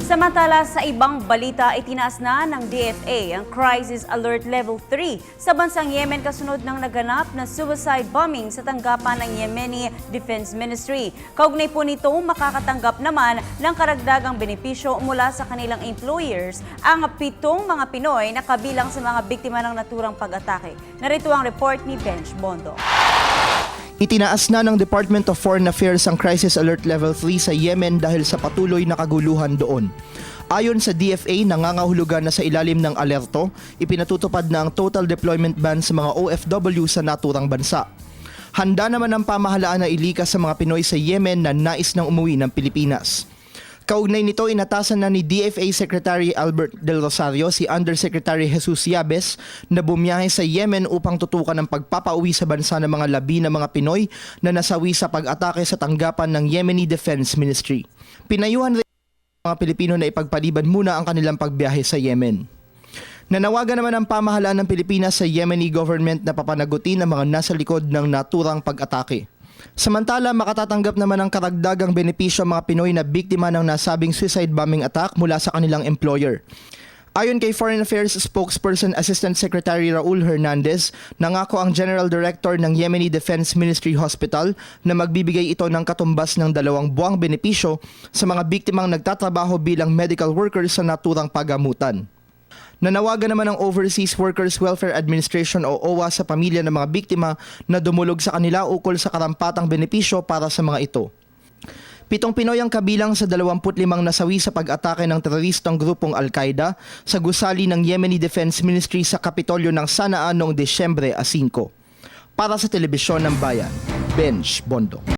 Samantala, sa ibang balita, itinaas na ng DFA ang Crisis Alert Level 3 sa bansang Yemen kasunod ng naganap na suicide bombing sa tanggapan ng Yemeni Defense Ministry. Kaugnay po nito, makakatanggap naman ng karagdagang benepisyo mula sa kanilang employers ang 7 mga Pinoy na kabilang sa mga biktima ng naturang pag-atake. Narito ang report ni Benj Bondo. Itinaas na ng Department of Foreign Affairs ang Crisis Alert Level 3 sa Yemen dahil sa patuloy na kaguluhan doon. Ayon sa DFA, nangangahulugan na sa ilalim ng alerto, ipinatutupad na ang total deployment ban sa mga OFW sa naturang bansa. Handa naman ang pamahalaan na ilikas sa mga Pinoy sa Yemen na nais nang umuwi ng Pilipinas. Kaugnay nito, inatasan na ni DFA Secretary Albert Del Rosario si Undersecretary Jesus Yabes na bumiyahe sa Yemen upang tutukan ang pagpapauwi sa bansa ng mga labi na mga Pinoy na nasawi sa pag-atake sa tanggapan ng Yemeni Defense Ministry. Pinayuhan rin ang mga Pilipino na ipagpaliban muna ang kanilang pagbiyahe sa Yemen. Nanawagan naman ang pamahalaan ng Pilipinas sa Yemeni government na papanagutin ang mga nasa likod ng naturang pag-atake. Samantala, makatatanggap naman ng karagdagang benepisyo ang mga Pinoy na biktima ng nasabing suicide bombing attack mula sa kanilang employer. Ayon kay Foreign Affairs Spokesperson Assistant Secretary Raul Hernandez, nangako ang General Director ng Yemeni Defense Ministry Hospital na magbibigay ito ng katumbas ng 2 buwang benepisyo sa mga biktimang nagtatrabaho bilang medical workers sa naturang pagamutan. Nanawagan naman ang Overseas Workers Welfare Administration o OWA sa pamilya ng mga biktima na dumulog sa kanila ukol sa karampatang benepisyo para sa mga ito. 7 Pinoy ang kabilang sa 25 nasawi sa pag-atake ng teroristang grupong Al-Qaeda sa gusali ng Yemeni Defense Ministry sa Kapitolyo ng Sanaa noong Desyembre 5. Para sa Telebisyon ng Bayan, Benj Bondo.